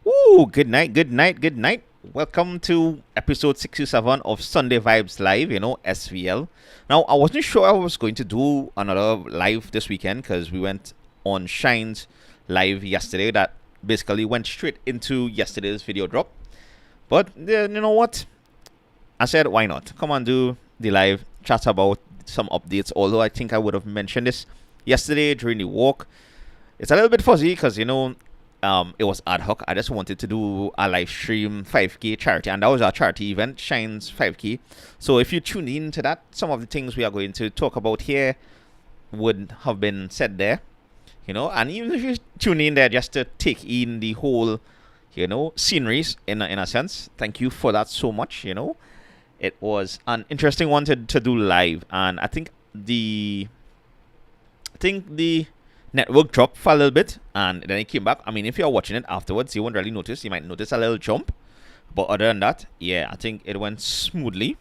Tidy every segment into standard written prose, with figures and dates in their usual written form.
Ooh, good night, good night, good night. Welcome to episode 67 of Sunday Vibes Live, SVL. Now, I wasn't sure I was going to do another live this weekend because we went on Shine's live yesterday that basically went straight into yesterday's video drop. But you know what? I said, why not? Come on, do the live, chat about some updates. Although I think I would have mentioned this yesterday during the walk. It's a little bit fuzzy because, it was ad hoc. I just wanted to do a live stream 5K charity, and that was our charity event, Shine's 5K. So if you tune in to that, some of the things we are going to talk about here would have been said there, and even if you tune in there just to take in the whole, sceneries in a sense, thank you for that so much, It was an interesting one to do live, and I think the network dropped for a little bit and then it came back. I mean, if you're watching it afterwards, you won't really notice. You might notice a little jump. But other than that, yeah, I think it went smoothly.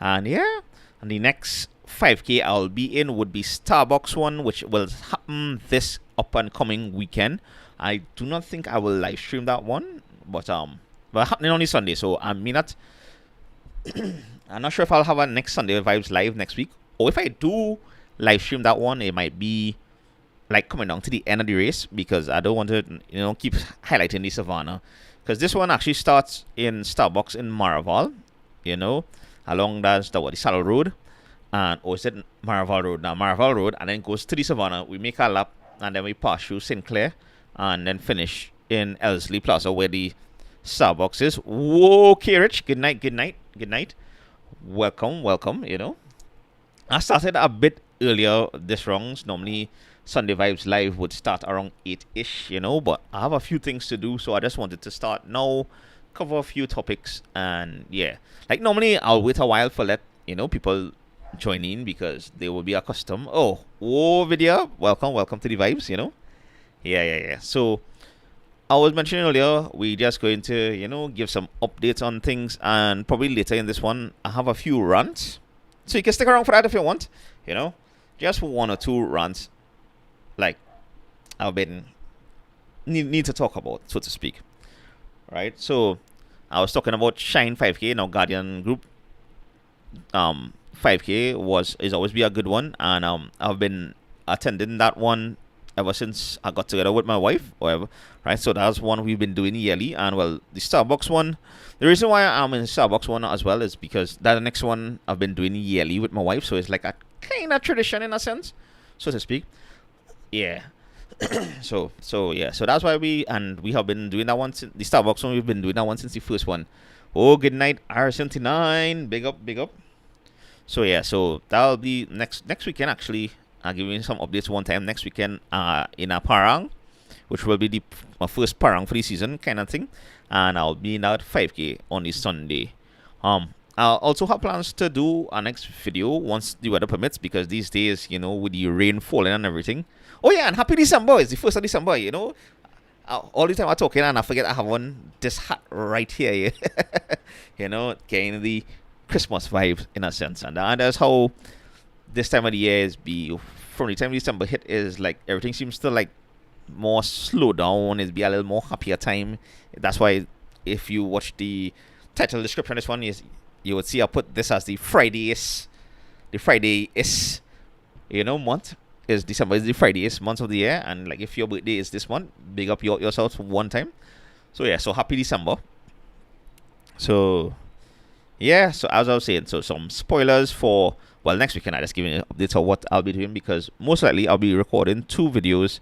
And yeah, and the next 5K I'll be in would be Starbucks one, which will happen this up and coming weekend. I do not think I will live stream that one, but happening on Sunday, so I mean not. I'm not sure if I'll have a next Sunday Vibes live next week, or if I do live stream that one, it might be like coming down to the end of the race because I don't want to, keep highlighting the Savannah. Because this one actually starts in Starbucks in Maraval, along the Saddle Road. Or is it Maraval Road? Now, Maraval Road, and then goes to the Savannah. We make a lap, and then we pass through St. Clair, and then finish in Elsley Plaza where the Starbucks is. Whoa, okay, Rich. Good night, good night, good night. Welcome, welcome, I started a bit earlier this rounds. Normally, Sunday Vibes Live would start around 8-ish, but I have a few things to do, so I just wanted to start now, cover a few topics, and yeah. Like, normally, I'll wait a while for people join in because they will be accustomed. Oh, video, welcome to the Vibes, Yeah. So, I was mentioning earlier, we just going to, give some updates on things, and probably later in this one, I have a few rants. So, you can stick around for that if you want, just one or two rants like I've been need to talk about, so to speak. Right? So I was talking about Shine 5K, now Guardian Group 5K is always be a good one, and I've been attending that one ever since I got together with my wife, whatever. Right? So that's one we've been doing yearly, and well, the Starbucks one, the reason why I'm in the Starbucks one as well is because that the next one I've been doing yearly with my wife, so it's like a kind of tradition in a sense, so to speak. Yeah. So yeah. So that's why we have been doing that one since the Starbucks one. We've been doing that one since the first one. Oh, good night, R79. Big up, big up. So yeah. So that'll be next weekend. Actually, I'll give you some updates one time next weekend. In a parang, which will be my first parang for the season, kind of thing. And I'll be in that 5K on the Sunday. I'll also have plans to do a next video once the weather permits, because these days, with the rain falling and everything. Oh yeah, and happy December! It's the 1st of December, all the time I'm talking and I forget I have this hat right here, getting the Christmas vibe in a sense. And that's how this time of the year is from the time December hit is like everything seems to like more slow down, it'd be a little more happier time. That's why if you watch the title description of this one, you would see I put this as the Fridayest, month. Is December is the Fridayest month of the year, and like if your birthday is this month, big up yourself one time. So yeah, so happy December. So yeah, so as I was saying, so some spoilers for next weekend. I just giving you updates on what I'll be doing, because most likely I'll be recording 2 videos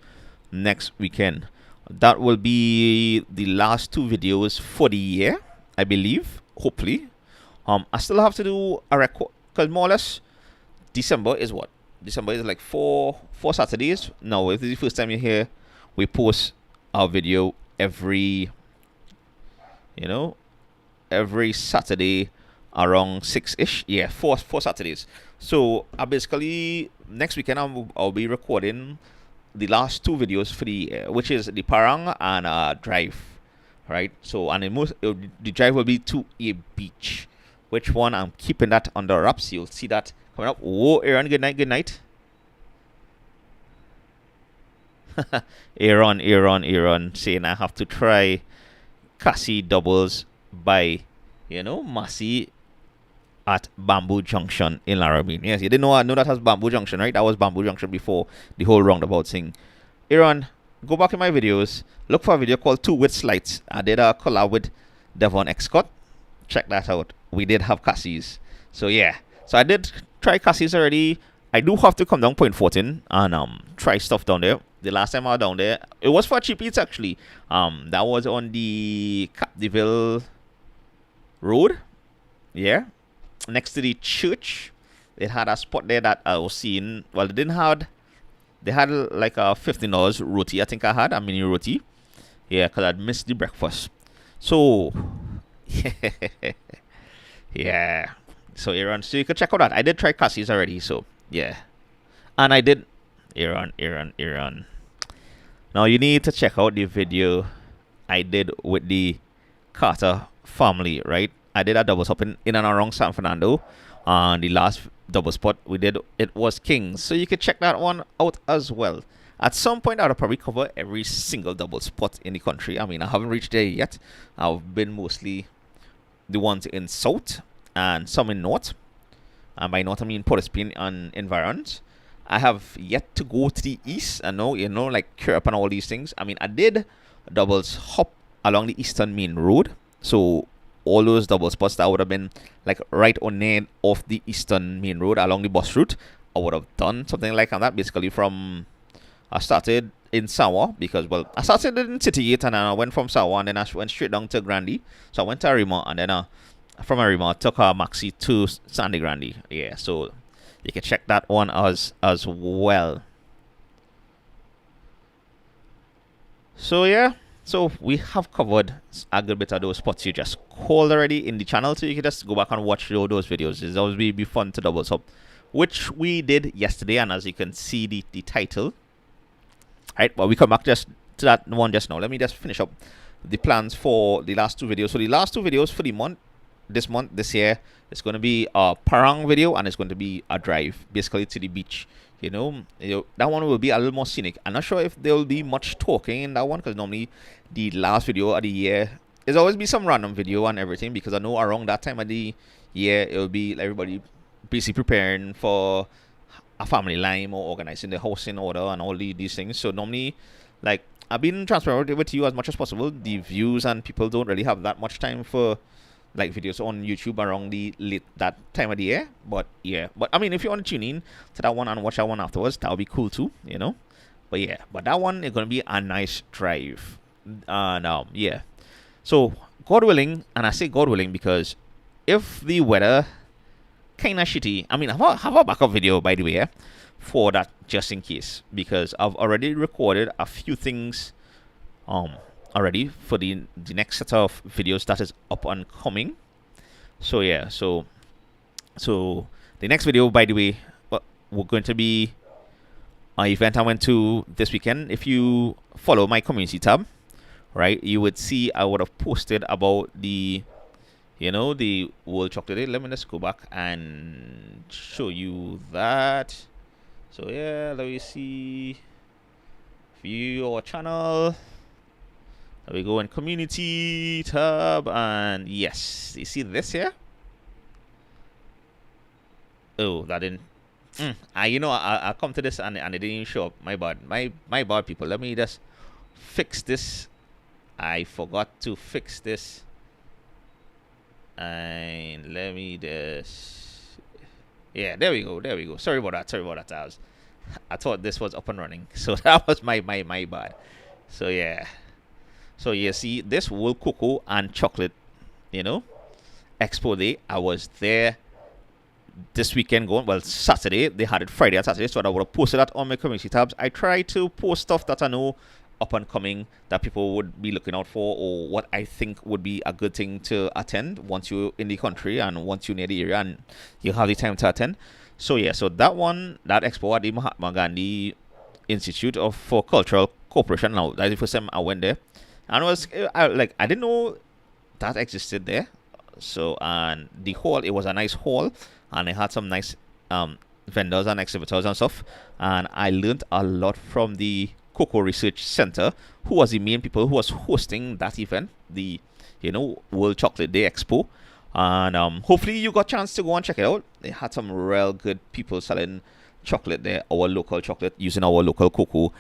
next weekend. That will be the last 2 videos for the year, I believe. Hopefully, I still have to do a record because more or less December is what. December is like 4 Saturdays. Now, if this is the first time you're here, we post our video every Saturday around 6-ish. Yeah, 4 Saturdays. So I basically next weekend I'll be recording the last 2 videos for the which is the parang and drive, right? So and the drive will be to a beach. Which one I'm keeping that under wraps. You'll see that coming up. Whoa, Aaron, good night. Aaron saying I have to try Cassie doubles by, Massey at Bamboo Junction in Laramie. Yes, you didn't know that has Bamboo Junction, right? That was Bamboo Junction before the whole roundabout thing. Aaron, go back in my videos. Look for a video called Two with Slights. I did a collab with Devon X Scott. Check that out. We did have Cassies. So yeah. So I did try Cassies already. I do have to come down Point 14 and try stuff down there. The last time I was down there, it was for cheap eats actually. That was on the Capdeville Road. Yeah. Next to the church. It had a spot there that I was seeing. Well, they had like a $15 roti. I think I had a mini roti. Yeah, because I'd missed the breakfast. So yeah. So Aaron, so you could check out that. I did try Cassie's already, so yeah. And I did Aaron. Now you need to check out the video I did with the Carter family, right? I did a double spot in and around San Fernando. And the last double spot we did, it was Kings. So you could check that one out as well. At some point, I'll probably cover every single double spot in the country. I mean, I haven't reached there yet. I've been mostly the ones in South and some in North. And by North, I mean Port of Spain and environs. I have yet to go to the East. I know, like Curb and all these things. I mean, I did doubles hop along the Eastern Main Road. So all those double spots that would have been like right on end off the Eastern Main Road along the bus route, I would have done something like that. Basically, I started in Sawa because, well, I started in City 8 and then I went from Sawa and then I went straight down to Grande. So I went to Arima and then from Arima I took a maxi to Sandy Grande. Yeah, so you can check that one as well. So yeah. So we have covered a good bit of those spots you just called already in the channel. So you can just go back and watch those videos. It's always be fun to double up, which we did yesterday. And as you can see the title. Alright, well, we come back just to that one just now. Let me just finish up the plans for the last two videos. So the last two videos for this year, it's going to be a Parang video and it's going to be a drive, basically to the beach. That one will be a little more scenic. I'm not sure if there will be much talking in that one because normally the last video of the year there's always be some random video and everything because I know around that time of the year it will be everybody basically preparing for a family lime or organizing the house in order and all these things. So normally, like, I've been transparent with you as much as possible. The views and people don't really have that much time for like videos on YouTube around that time of the year. But yeah, but I mean, if you want to tune in to that one and watch that one afterwards, that would be cool too, But yeah, but that one is gonna be a nice drive. Now, yeah. So God willing, and I say God willing because if the weather kind of shitty, I mean, I have a backup video by the way, for that just in case because I've already recorded a few things, already for the next set of videos that is up and coming. So yeah, so the next video, by the way, we're going to be an event I went to this weekend. If you follow my community tab, right, you would see I would have posted about the the World Chocolate Day. Let me just go back and show you that. So yeah, let me see, view our channel. There we go in community tab, and yes, you see this here? Oh, that didn't. I come to this and it didn't even show up. My bad, my bad, people. Let me just fix this. I forgot to fix this, and let me just. Yeah, there we go. Sorry about that. I thought this was up and running, so that was my bad. So yeah. So you see this World Cocoa and Chocolate, Expo Day. I was there this weekend Saturday. They had it Friday and Saturday, so I would have posted that on my community tabs. I try to post stuff that I know up and coming that people would be looking out for, or what I think would be a good thing to attend once you're in the country and once you're near the area and you have the time to attend. So yeah, so that expo at the Mahatma Gandhi Institute for Cultural Cooperation. Now that's the first time I went there. And I didn't know that existed there. So, and the hall, it was a nice hall, and they had some nice vendors and exhibitors and stuff. And I learned a lot from the Cocoa Research Center, who was the main people who was hosting that event, the World Chocolate Day Expo. And hopefully you got a chance to go and check it out. They had some real good people selling chocolate there, our local chocolate, using our local cocoa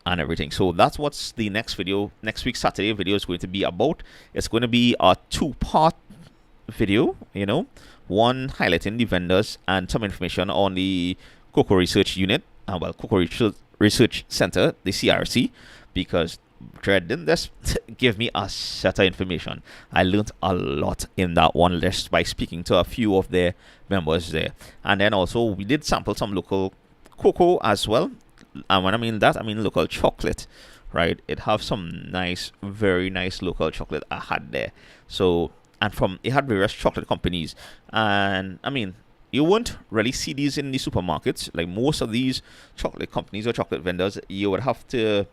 and everything. So that's what's the next week Saturday video is going to be about. It's going to be a 2-part video, one highlighting the vendors and some information on the Cocoa Research Unit, Cocoa Research Center, the CRC, because Dread didn't just give me a set of information. I learned a lot in that one just by speaking to a few of their members there. And then also we did sample some local cocoa as well. And when I mean that, I mean local chocolate, right? It have some nice, very nice local chocolate I had there. So, and it had various chocolate companies. And I mean, you won't really see these in the supermarkets. Like most of these chocolate companies or chocolate vendors, you would have to,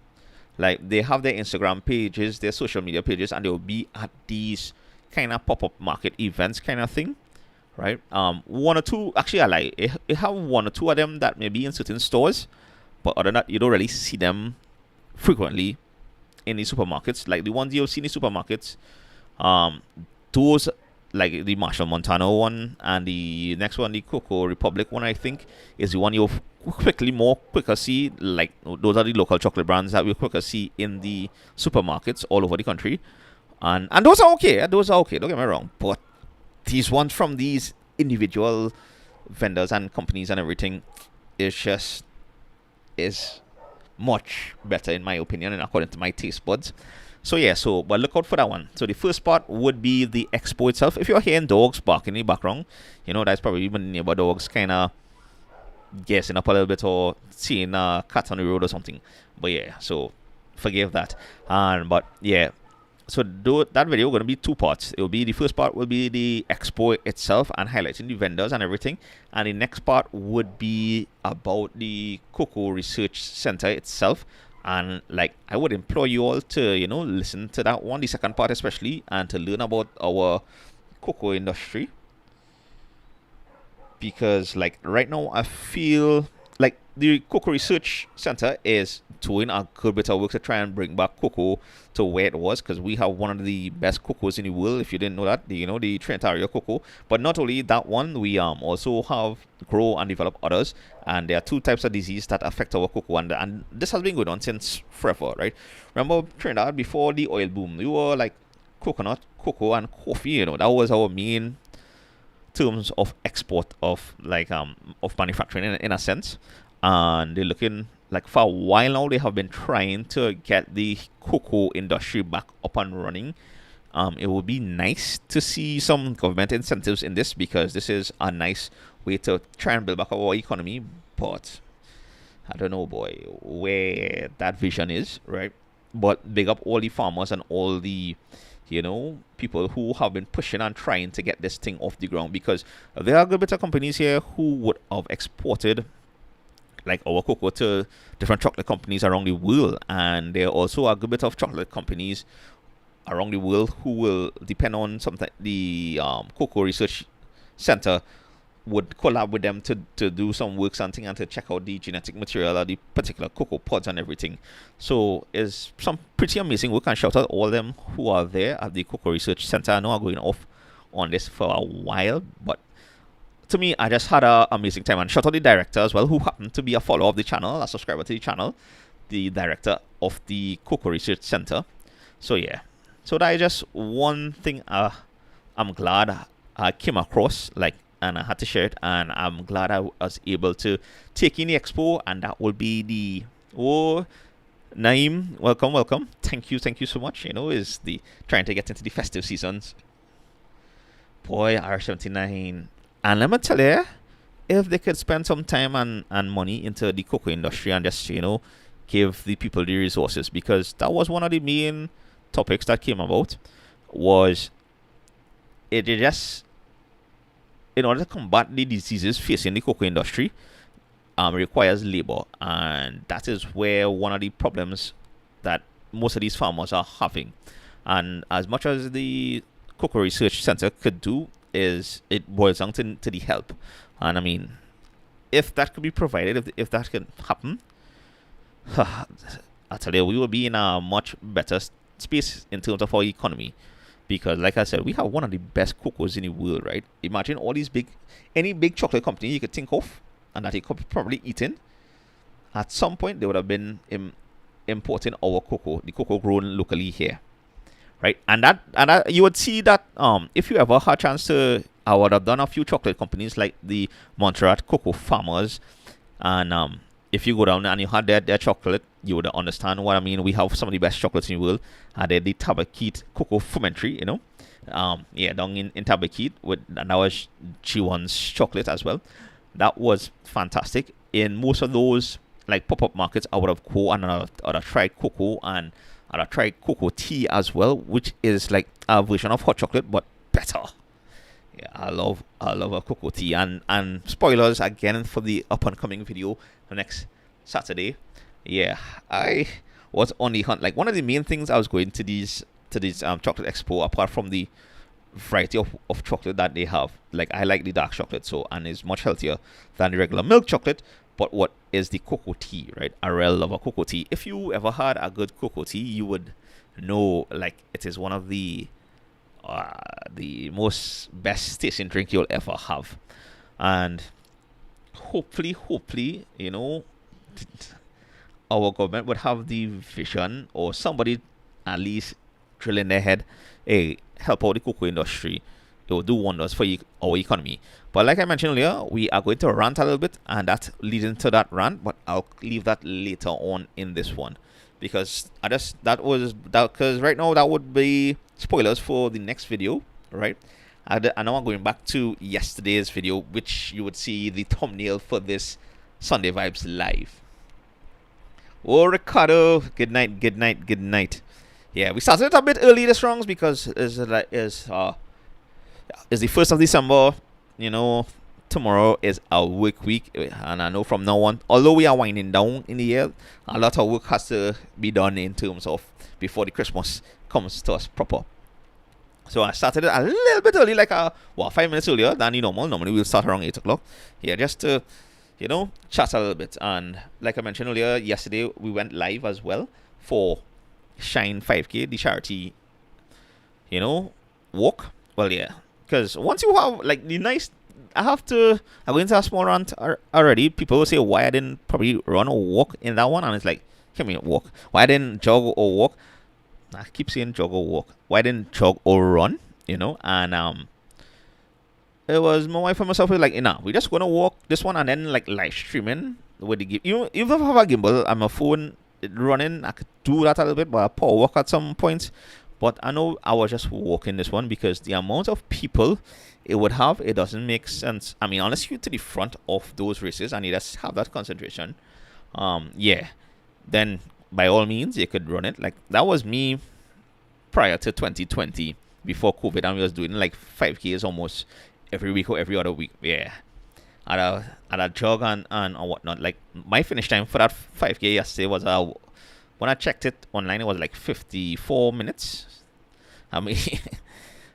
they have their Instagram pages, their social media pages, and they will be at these kind of pop-up market events kind of thing, right? One or two, actually I like, you have one or two of them that may be in certain stores, but other than that, you don't really see them frequently in the supermarkets. Like the ones you'll see in the supermarkets, those, like the Marshall Montano one, and the next one, the Cocoa Republic one, I think, is the one you'll quicker see. Like those are the local chocolate brands that we'll quicker see in the supermarkets all over the country, and those are okay. Those are okay. Don't get me wrong, but these ones from these individual vendors and companies and everything is much better in my opinion and according to my taste buds. So yeah, but look out for that one. So the first part would be the expo itself. If you're hearing dogs barking in the background, that's probably even neighbor dogs kind of guessing up a little bit or seeing a cat on the road or something. But yeah, so forgive that. But yeah, so that video going to be 2 parts. It will be, the first part will be the expo itself and highlighting the vendors and everything, and the next part would be about the Cocoa Research Center itself. And I would implore you all to listen to that one, the second part especially, and to learn about our cocoa industry, because right now I feel like the Cocoa Research Center is doing a good bit of work to try and bring back cocoa to where it was, because we have one of the best cocoas in the world. If you didn't know that, the Trinidad cocoa. But not only that one, we also have grow and develop others, and there are 2 types of disease that affect our cocoa, and this has been going on since forever, right? Remember Trinidad before the oil boom, we were like coconut, cocoa, and coffee. That was our main terms of export of of manufacturing in a sense. And they're looking for a while now, they have been trying to get the cocoa industry back up and running. It would be nice to see some government incentives in this, because this is a nice way to try and build back our economy. But I don't know, boy, where that vision is, right? But big up all the farmers and all the people who have been pushing and trying to get this thing off the ground, because there are a good bit of companies here who would have exported our cocoa to different chocolate companies around the world, and there are also a good bit of chocolate companies around the world who will depend on something. The Cocoa Research Center would collab with them to do some work, something, and to check out the genetic material of the particular cocoa pods and everything. So it's some pretty amazing work, and shout out all them who are there at the Cocoa Research Center. I know I'm going off on this for a while, but to me, I just had an amazing time. And shout out the director as well, who happened to be a follower of the channel, a subscriber to the channel, the director of the Cocoa Research Center. So yeah, so that is just one thing I'm glad I came across, and I had to share it, and I'm glad I was able to take in the expo, and that will be the Naeem, welcome. Thank you so much. Is the trying to get into the festive seasons. Boy, R79. And let me tell you, if they could spend some time and money into the cocoa industry and just, give the people the resources, because that was one of the main topics that came about, was it just, in order to combat the diseases facing the cocoa industry, requires labor. And that is where one of the problems that most of these farmers are having. And as much as the Cocoa Research Center could do, is it boils down to the help. And I mean, if that could be provided, if that can happen, I tell you, we will be in a much better space in terms of our economy. Because, like I said, we have one of the best cocoas in the world, right? Imagine all these any big chocolate company you could think of, and that you could probably eat in. At some point, they would have been importing our cocoa, the cocoa grown locally here, right? And that you would see that if you ever had a chance to, I would have done a few chocolate companies like the Montserrat Cocoa Farmers, and if you go down and you had their chocolate, you would understand what I mean. We have some of the best chocolates in the world. They're the Tabaquite Cocoa Fermentary, yeah, down in Tabaquite, and that was G1's chocolate as well. That was fantastic. In most of those like pop-up markets, I would have and I'd have tried cocoa, and I'd have tried cocoa tea as well, which is like a version of hot chocolate but better. Yeah, I love a cocoa tea. And spoilers again for the up and coming video next Saturday. Yeah, I was on the hunt. Like, one of the main things I was going to these chocolate expo, apart from the variety of chocolate that they have. Like, I like the dark chocolate, and it's much healthier than the regular milk chocolate. But what is the cocoa tea, right? I really love a cocoa tea. If you ever had a good cocoa tea, you would know, like, it is one of the most best tasting drink you'll ever have. And hopefully, our government would have the vision, or somebody at least drill in their head, hey, help out the cocoa industry. It will do wonders for our economy. But like I mentioned earlier, we are going to rant a little bit, and that leads into that rant, but I'll leave that later on in this one, because because right now that would be spoilers for the next video, right? I know I'm going back to yesterday's video, which you would see the thumbnail for this Sunday Vibes live. Oh, Ricardo, good night. Yeah, we started a bit early this rounds because is the 1st of December. Tomorrow is our work week, and I know from now on, although we are winding down in the year, a lot of work has to be done in terms of before the Christmas comes to us proper. So I started it a little bit early, like 5 minutes earlier than the normal. Normally we'll start around 8 o'clock. Yeah, just to chat a little bit. And like I mentioned earlier, yesterday we went live as well for Shine 5K, the charity, walk. Well, yeah, because once you have like the nice, I go into a small rant already. People will say why I didn't probably run or walk in that one, and it's like, come here, walk. Why I didn't jog or walk? I keep saying jog or walk. Why I didn't jog or run? And it was my wife and myself were like, we're just gonna walk this one and then like live streaming with the game. Even if I have a gimbal and my phone running, I could do that a little bit, but I power walk at some points. But I know I was just walking this one because the amount of people it would have, it doesn't make sense. I mean, unless you're to the front of those races and you just have that concentration, yeah, then by all means you could run it. Like, that was me prior to 2020, before COVID, and we was doing like 5Ks almost every week or every other week. Yeah, at a jog and whatnot. Like, my finish time for that 5K yesterday was when I checked it online, it was like 54 minutes. I mean,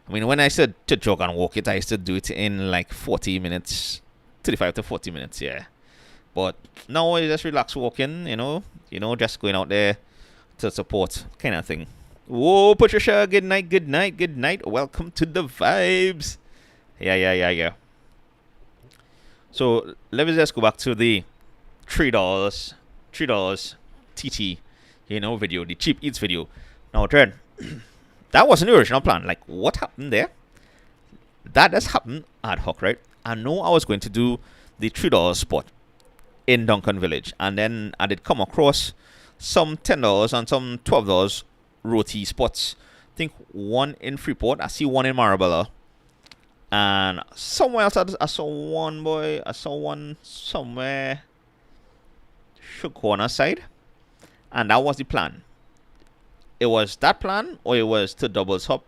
when I said to jog and walk it, I used to do it in like 40 minutes, 35 to 40 minutes, yeah. But now I just relax walking, just going out there to support kind of thing. Whoa, Patricia, good night. Welcome to the vibes. Yeah. So let me just go back to the $3 TT, video, the cheap eats video. Now, Trent, that wasn't the original plan. Like, what happened there? That just happened ad hoc, right? I know I was going to do the $3 spot in Duncan Village, and then I did come across some $10 and some $12 roti spots. I think one in Freeport, I see one in Marabella, and somewhere else I saw one somewhere Shook Corner side, and that was the plan. It was that plan, or it was to doubles up.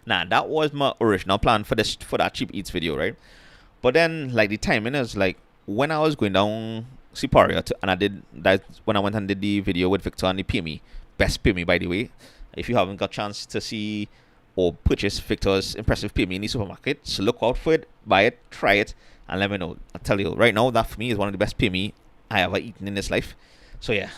Nah, that was my original plan for that cheap eats video, right? But then, like, the timing is like when I was going down Siparia, and I did that when I went and did the video with Victor and the PME, best PME, by the way. If you haven't got a chance to see or purchase Victor's impressive PME in the supermarket, so look out for it, buy it, try it, and let me know. I tell you right now, that for me is one of the best PME I ever eaten in this life. So yeah,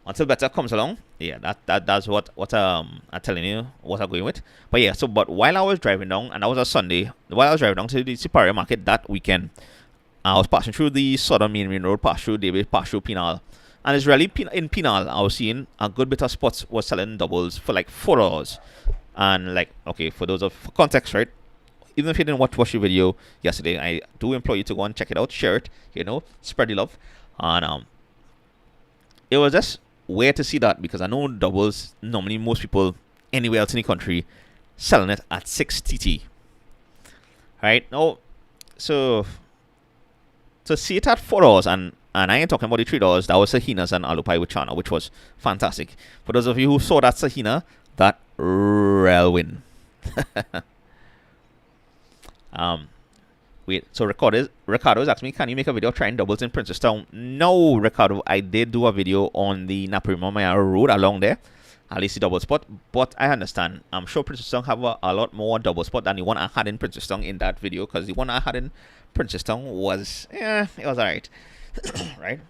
until better comes along. Yeah, that's what I'm telling you what I'm going with. But yeah, so but while I was driving down, and that was a Sunday, while I was driving down to the Superior Market that weekend, I was passing through the Southern Main Road, passed through David, passed through Penal. And it's really in Penal, I was seeing a good bit of spots was selling doubles for like $4. And like, okay, for those of for context, right? Even if you didn't watch the video yesterday, I do implore you to go and check it out, share it, spread the love. And it was just weird to see that, because I know doubles, normally most people anywhere else in the country selling it at 6 TT. Right? Now, so to see it at $4, and I ain't talking about the $3, that was Sahinas and Alupai with Chana, which was fantastic. For those of you who saw that Sahina, that real win. Wait, so Ricardo's asked me, can you make a video trying doubles in Princestown? No, Ricardo, I did do a video on the Naparima Maya Road along there, at least the double spot, but I understand. I'm sure Princestown have a lot more double spot than the one I had in Princestown in that video, because the one I had in Princestown was, it was alright. Right?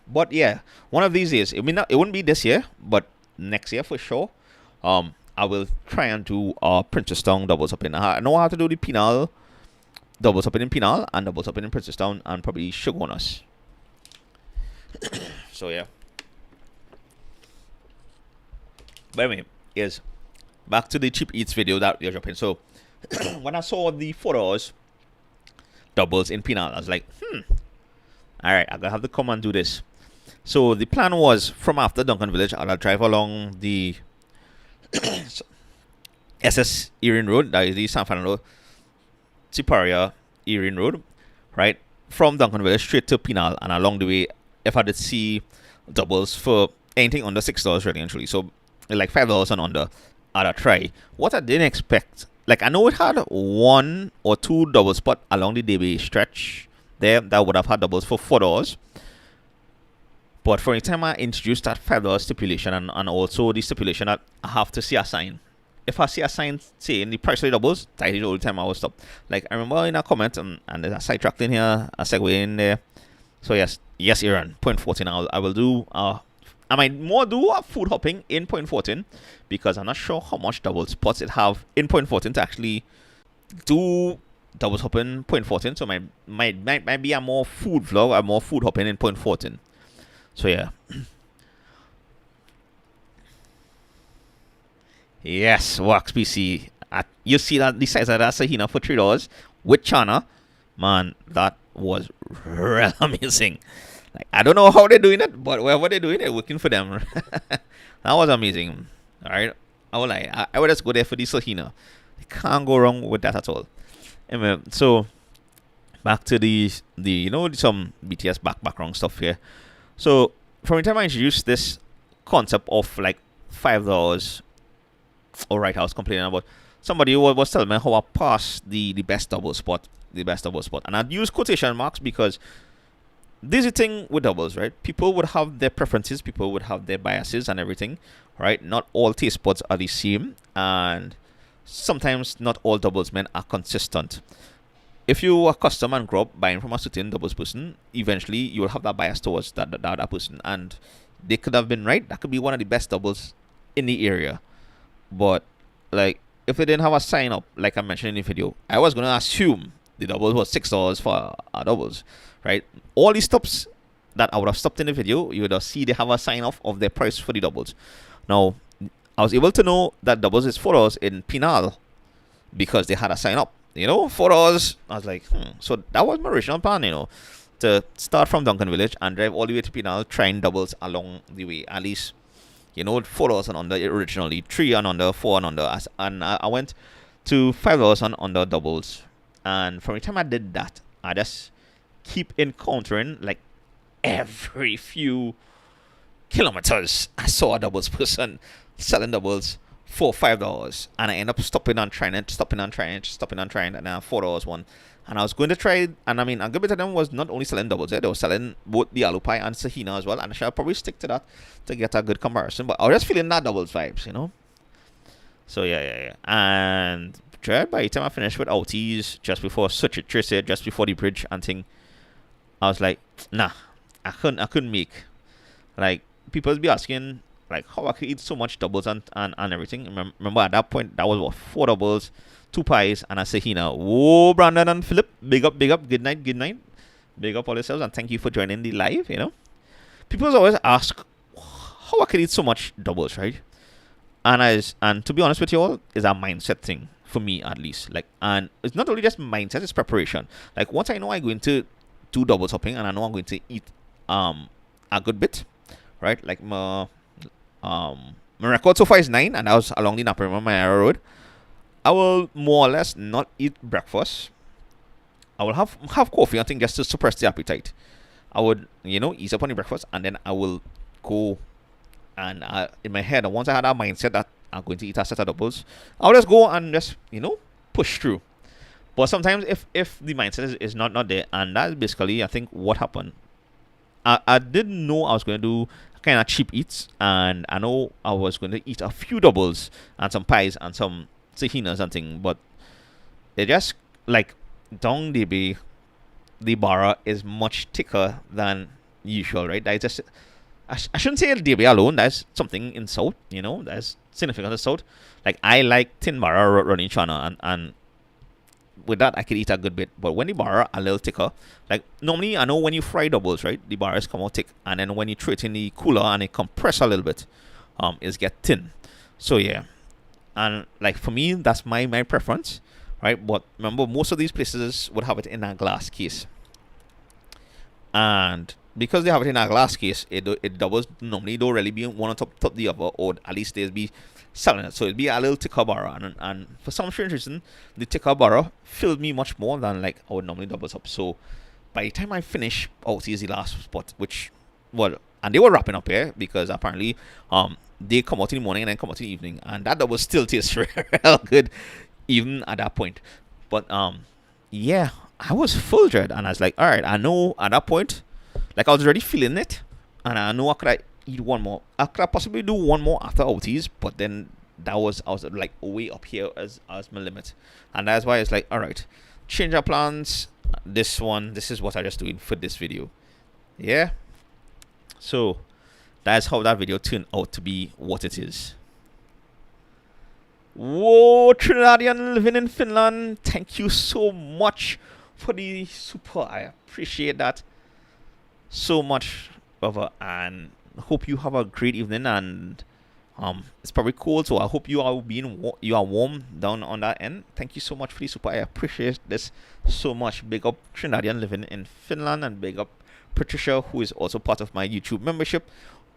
But yeah, one of these days, it wouldn't be this year, but next year for sure. I will try and do Princestown doubles up in. I know how to do the Penal doubles up in Penal and doubles up in Princestown, and probably Shogunas. So yeah. But anyway, is back to the cheap eats video that you're dropping. So when I saw the $4 doubles in Penal, I was like, alright, I'm gonna have to come and do this. So the plan was, from after Duncan Village, I'll drive along the SS Erin Road, that is the San Fernando Superior Erin Road, right? From Duncan Village straight to Penal, and along the way, if I did see doubles for anything under $6 really and truly, so like $5 and under, I'd try. What I didn't expect, like I know it had 1 or 2 double spot along the DB stretch there that would have had doubles for $4. But for any time I introduced that $5 stipulation, and also the stipulation that I have to see a sign. If I see a sign saying the price of the doubles, that is the only time I will stop. Like I remember in a comment, and there's a sidetrack in here, a segue in there. So yes, Aaron, point 14. I will do. I might more do a food hopping in point 14, because I'm not sure how much double spots it have in point 14 to actually do double hopping point 14. So might be a more food vlog, a more food hopping in point 14. So yeah. Yes, Wax PC. You see that the size of that Sahina for $3 with Chana, man, that was real amazing. Like I don't know how they're doing it, but whatever they're doing, they're working for them. That was amazing. All right, I will lie. I would just go there for the Sahina. You can't go wrong with that at all. Anyway, so back to the some BTS background stuff here. So from the time I introduced this concept of like $5, all right, I was complaining about somebody who was telling me how I passed the best double spot, and I'd use quotation marks, because this is the thing with doubles, right? People would have their preferences, people would have their biases and everything, right? Not all taste buds are the same, and sometimes not all doubles men are consistent. If you are custom and grow up buying from a certain doubles person, eventually you will have that bias towards that person, and they could have been right. That could be one of the best doubles in the area. But like if they didn't have a sign up, like I mentioned in the video, I was gonna assume the doubles was $6 for our doubles, right? All these stops that I would have stopped in the video, you would have see they have a sign off of their price for the doubles. Now I was able to know that doubles is $4 in Penal because they had a sign up. $4. I was like, So that was my original plan, to start from Duncan Village and drive all the way to Penal, trying doubles along the way. At least, $4 and under originally, 3 and under, 4 and under. And I went to $5 and under doubles. And from the time I did that, I just keep encountering, like, every few kilometers, I saw a doubles person selling doubles for $5, and I end up stopping and trying, and then $4 one. And I was going to try, and I mean, a good bit of them was not only selling doubles, they were selling both the Alupai and Sahina as well, and I shall probably stick to that to get a good comparison. But I was just feeling that doubles vibes, So yeah. And by the time I finished with outies, just before such a trace, just before the bridge and thing, I was like, nah, I couldn't make. Like, people be asking like how I could eat so much doubles and everything. Remember at that point that was what, 4 doubles, 2 pies, and a Sahina. Whoa, Brandon and Philip, big up, big up. Good night, good night. Big up all yourselves, and thank you for joining the live. People always ask how I could eat so much doubles, right? And to be honest with you all, is a mindset thing for me at least. Like, and it's not only just mindset, it's preparation. Like once I know I'm going to do double topping and I know I'm going to eat a good bit, right? Like my record so far is 9, and that was along the Naparima Road. I will more or less not eat breakfast. I will have coffee, I think, just to suppress the appetite. I would, ease up on the breakfast, and then I will go. And in my head, once I had that mindset that I'm going to eat a set of doubles, I'll just go and just, push through. But sometimes if the mindset is not there, and that's basically, I think, what happened. I didn't know I was going to do kind of cheap eats, and I know I was going to eat a few doubles and some pies and some tahinas and things, but it just, like, down the bay, the bara is much thicker than usual, right? That is just, I shouldn't say DB alone. That's something in South, that's significant in South. Like, I like thin bara running chana, and with that I could eat a good bit. But when the bara a little thicker, like normally I know when you fry doubles, right, the bars come out thick, and then when you throw it in the cooler and it compress a little bit, it's get thin. So yeah, and like for me that's my preference, right? But remember, most of these places would have it in a glass case, and because they have it in a glass case, it doubles normally don't really be one on top the other, or at least they'll be selling it. So it'll be a little thicker bar, and for some strange reason, the thicker bar filled me much more than like I would normally doubles up. So by the time I finish out is the last spot, which, well, and they were wrapping up here because apparently they come out in the morning and then come out in the evening, and that double still tastes real good even at that point. But yeah, I was full, dread, and I was like, all right, I know at that point, like I was already feeling it, and I know I could eat one more. I could possibly do one more after OTs, but then I was like way up here as my limit, and that's why it's like, all right, change our plans. This is what I just doing for this video. Yeah, so that's how that video turned out to be what it is. Whoa, Trinidadian living in Finland, thank you so much for the super. I appreciate that so much, brother, and hope you have a great evening. And it's probably cold, so I hope you are warm down on that end. Thank you so much for the super. I appreciate this so much. Big up Trinidadian living in Finland, and big up Patricia, who is also part of my YouTube membership.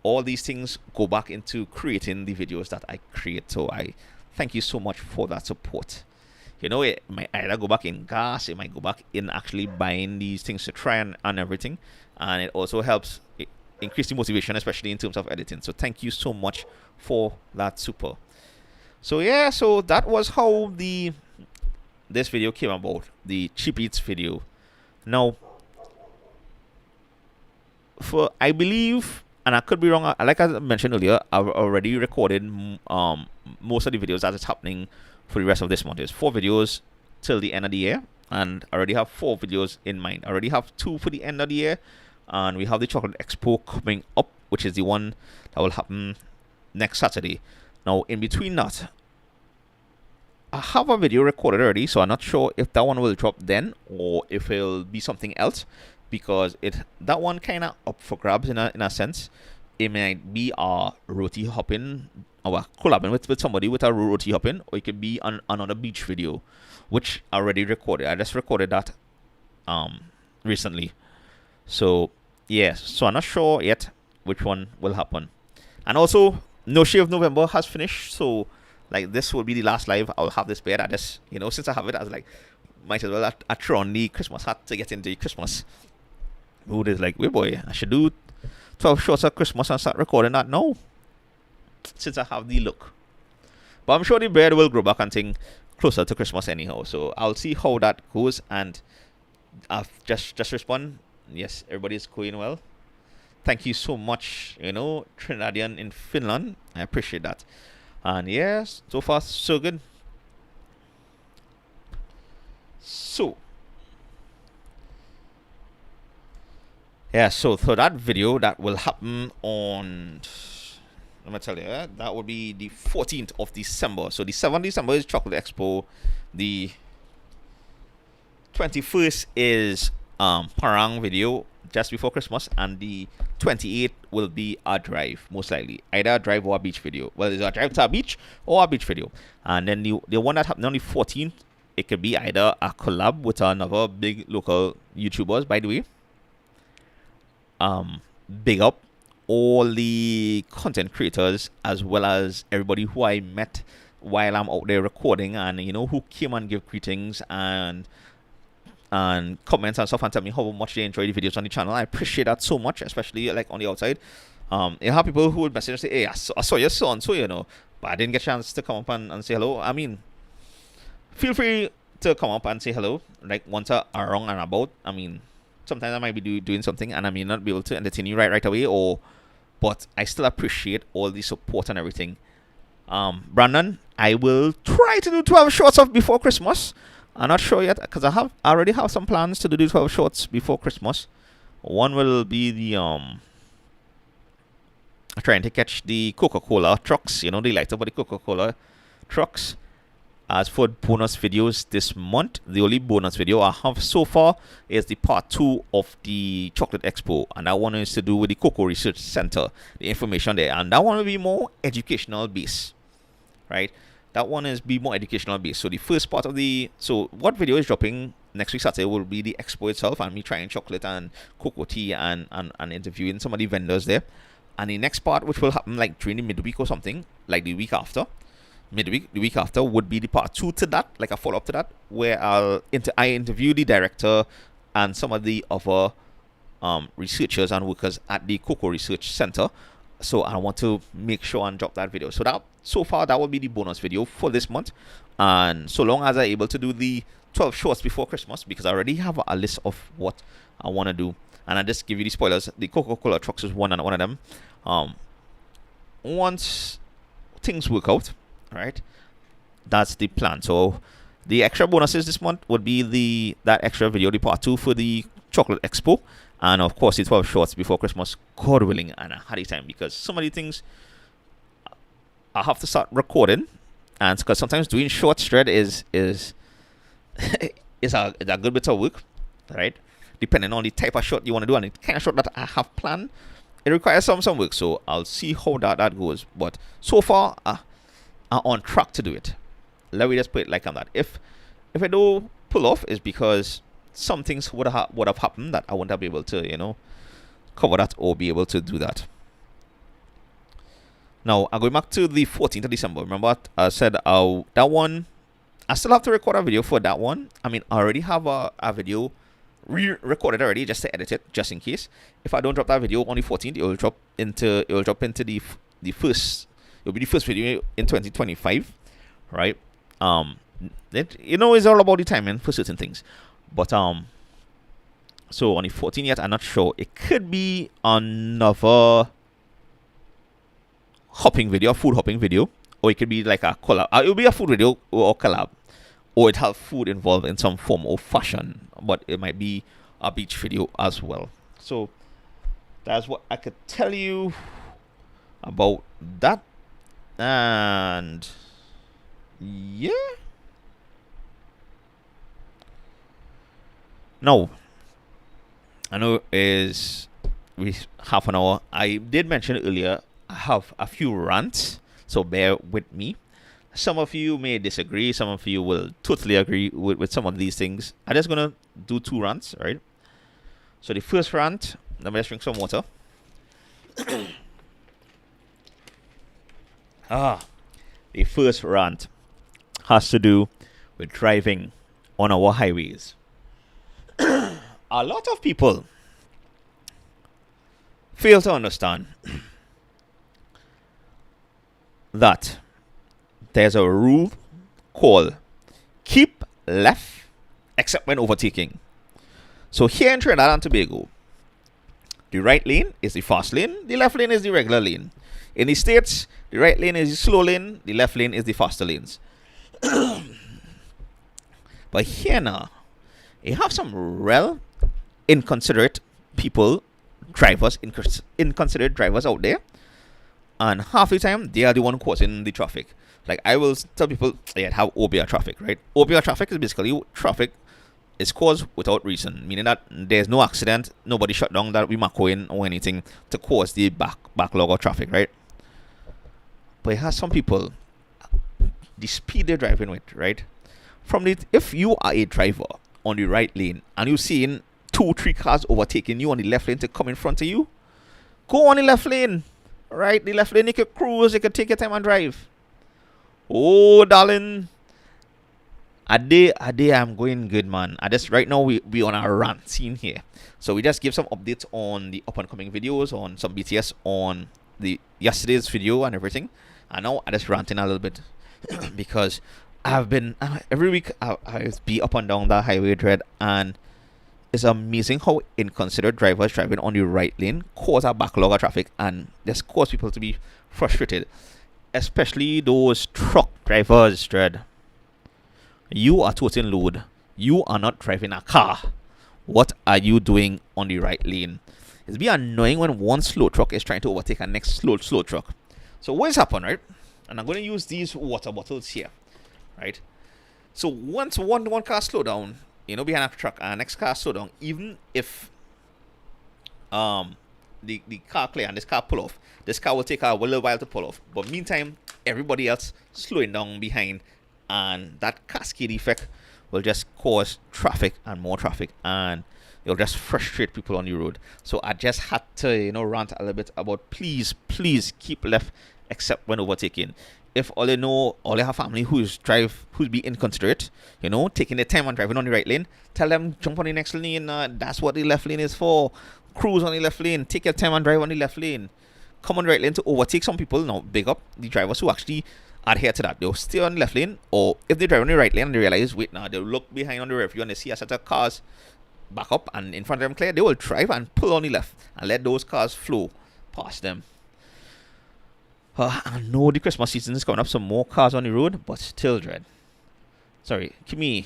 All these things go back into creating the videos that I create, so I thank you so much for that support. It might either go back in gas, it might go back in actually buying these things to try and everything, and it also helps increase the motivation, especially in terms of editing. So thank you so much for that super. So yeah, so that was how this video came about, the cheap eats video. Now, for, I believe, and I could be wrong, like I mentioned earlier, I've already recorded most of the videos that is happening for the rest of this month. There's 4 videos till the end of the year, and I already have 4 videos in mind. I already have 2 for the end of the year, and we have the Chocolate Expo coming up, which is the one that will happen next Saturday. Now, in between that, I have a video recorded already, so I'm not sure if that one will drop then or if it'll be something else, because that one kind of up for grabs in a sense. It might be a roti hopping, or collabing with somebody with a roti hopping, or it could be another beach video, which I already recorded. I just recorded that recently. So yeah, so I'm not sure yet which one will happen. And also, No Shave November has finished, so like this will be the last live I'll have this bed. I just, since I have it, I was like, might as well I throw on the Christmas hat to get into Christmas mood. Is like, wait boy, I should do 12 shots of Christmas and start recording that now, since I have the look. But I'm sure the beard will grow back and thing closer to Christmas anyhow, so I'll see how that goes. And I've just respond, yes, everybody's going well. Thank you so much, Trinidadian in Finland, I appreciate that. And yes, so far so good. So Yeah, so that video that will happen on, let me tell you, that would be the 14th of December. So the 7th December is Chocolate Expo. The 21st is Parang video just before Christmas, and the 28th will be a drive, most likely either a drive or a beach video. Well, it's a drive to a beach or a beach video. And then the one that happened on the 14th, it could be either a collab with another big local YouTubers. By the way, big up all the content creators as well as everybody who I met while I'm out there recording, and who came and give greetings and comments and stuff and tell me how much they enjoy the videos on the channel. I appreciate that so much, especially like on the outside. You have people who would message and say, "Hey, I saw your son, so but I didn't get a chance to come up and say hello." I mean, feel free to come up and say hello, like once around and about. I mean, sometimes I might be doing something and I may not be able to entertain you right away, but I still appreciate all the support and everything. Brandon, I will try to do 12 shorts of before Christmas. I'm not sure yet because I already have some plans to do 12 shorts before Christmas. One will be the trying to catch the Coca-Cola trucks, the light up of the Coca-Cola trucks. As for bonus videos this month, the only bonus video I have so far is the part 2 of the Chocolate Expo, and that one is to do with the Cocoa Research Center, the information there, and that one will be more educational based, right? That one is be more educational based. So the first part of what video is dropping next week Saturday will be the expo itself and me trying chocolate and cocoa tea and interviewing some of the vendors there. And the next part, which will happen like during the midweek or something, like the week after, the week after would be the part 2 to that, like a follow up to that, where I interview the director and some of the other researchers and workers at the Cocoa Research Center. So I want to make sure and drop that video. So far that will be the bonus video for this month. And so long as I'm able to do the 12 shorts before Christmas, because I already have a list of what I want to do. And I just give you the spoilers. The Coca-Cola trucks is one of them. Once things work out, right, that's the plan. So the extra bonuses this month would be that extra video, the part 2 for the Chocolate Expo. And of course, the 12 shorts before Christmas, God willing, and I had a time because some of the things I have to start recording, and because sometimes doing short thread is is a good bit of work, right? Depending on the type of shot you want to do and the kind of shot that I have planned, it requires some work. So I'll see how that goes. But so far, I'm on track to do it. Let me just put it like that. If I do pull off, is because some things would have happened that I wouldn't have been able to, cover that or be able to do that. Now, I'm going back to the 14th of December. Remember, I said that one, I still have to record a video for that one. I mean, I already have a video recorded already, just to edit it, just in case. If I don't drop that video on the 14th, it will drop into the first. It'll be the first video in 2025, right? It's all about the timing for certain things. But so on the 14th yet, I'm not sure. It could be another food hopping video, or it could be like a collab. It will be a food video or collab, or it have food involved in some form or fashion. But it might be a beach video as well. So that's what I could tell you about that. And yeah. Now, I know is we half an hour. I did mention earlier I have a few rants, so bear with me. Some of you may disagree. Some of you will totally agree with some of these things. I'm just gonna do 2 rants, right? So the first rant, let me just drink some water. The first rant has to do with driving on our highways. A lot of people fail to understand that there's a rule called keep left except when overtaking. So here in Trinidad and Tobago, the right lane is the fast lane, the left lane is the regular lane. In the States, the right lane is the slow lane, the left lane is the faster lanes. But here now, you have some real inconsiderate people drivers, inconsiderate drivers out there, and half the time they are the one causing the traffic. Like I will tell people, yeah, have OBR traffic, right? OBR traffic is basically traffic is caused without reason, meaning that there's no accident, nobody shut down that we macroing or anything to cause the backlog of traffic, right? But it has some people, the speed they're driving with, right? If you are a driver on the right lane and you're seeing 2-3 cars overtaking you on the left lane to come in front of you, go on the left lane, right? The left lane, you could cruise, you could take your time and drive. Oh, darling. A day I'm going good, man. Right now we on our rant scene here. So we just give some updates on the up and coming videos, on some BTS, on the yesterday's video and everything. And now I just ranting a little bit because I've been every week I be up and down that highway dread, and it's amazing how inconsiderate drivers driving on the right lane cause a backlog of traffic and just cause people to be frustrated. Especially those truck drivers, dread. You are toting load. You are not driving a car. What are you doing on the right lane? It's be annoying when one slow truck is trying to overtake a next slow truck. So what has happened, right? And I'm going to use these water bottles here, right? So once one car slow down, behind a truck, and next car slow down, even if the car clear and this car pull off, this car will take a little while to pull off. But meantime, everybody else slowing down behind, and that cascade effect will just cause traffic and more traffic, and it'll just frustrate people on the road. So I just had to, rant a little bit about please keep left except when overtaking. If all you have family who's be inconsiderate, taking their time and driving on the right lane, tell them jump on the next lane. That's what the left lane is for. Cruise on the left lane. Take your time and drive on the left lane. Come on the right lane to overtake some people. Now, big up the drivers who actually adhere to that. They'll stay on the left lane, or if they drive on the right lane and they realize, wait, now they'll look behind on the rear view and they see a set of cars back up and in front of them clear, they will drive and pull on the left and let those cars flow past them. I know the Christmas season is coming up, some more cars on the road, but still dread. Sorry, Kimmy.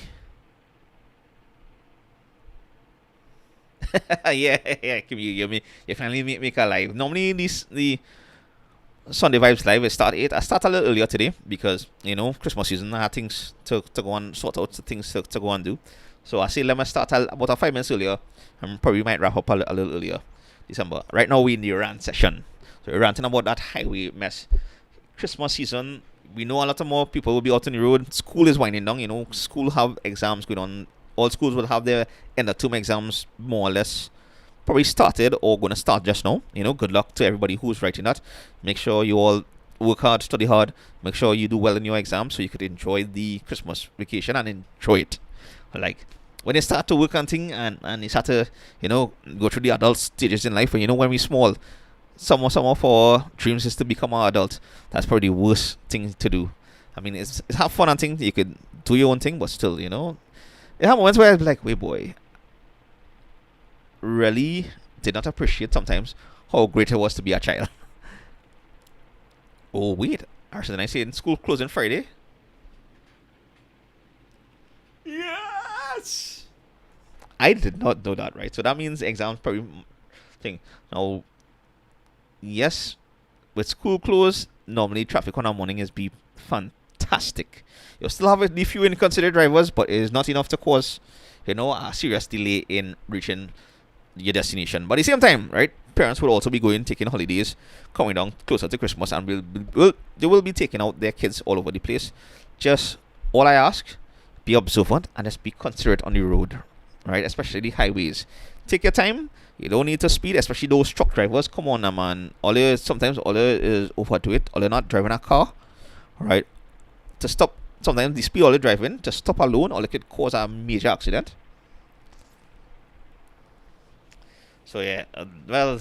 yeah, Kimmy, you finally make a live. Normally the Sunday Vibes Live, I start 8. I start a little earlier today because, Christmas season, I have things to go and sort out, things to go and do. So I say let me start about 5 minutes earlier, and probably might wrap up a little earlier, December. Right now we're in the rant session. So we're ranting about that highway mess. Christmas season, we know a lot more people will be out on the road. School is winding down, school have exams going on. All schools will have their end of term exams more or less probably started or going to start just now. Good luck to everybody who's writing that. Make sure you all work hard, study hard. Make sure you do well in your exams so you could enjoy the Christmas vacation and enjoy it. Like when you start to work on things and you start to, go through the adult stages in life, and when we're small, some of our dreams is to become an adult. That's probably the worst thing to do. I mean, it's have fun and things. You could do your own thing, but still, it have moments where I was like, wait, boy, really did not appreciate sometimes how great it was to be a child. Oh, wait. Did I say in school closing Friday? Yes! I did not know that, right? So that means exams probably thing. Now, yes, with school closed, normally traffic on our morning is be fantastic. You'll still have a few inconsiderate drivers, but it is not enough to cause, a serious delay in reaching your destination. But at the same time, right, parents will also be taking holidays, coming down closer to Christmas, and they will be taking out their kids all over the place. Just all I ask, be observant and just be considerate on the road, right? Especially the highways. Take your time. You don't need to speed, especially those truck drivers. Come on, man. Sometimes all is overdo it. All not driving a car, right? To stop. Sometimes the speed all driving to stop alone, or it could cause a major accident. So yeah, well,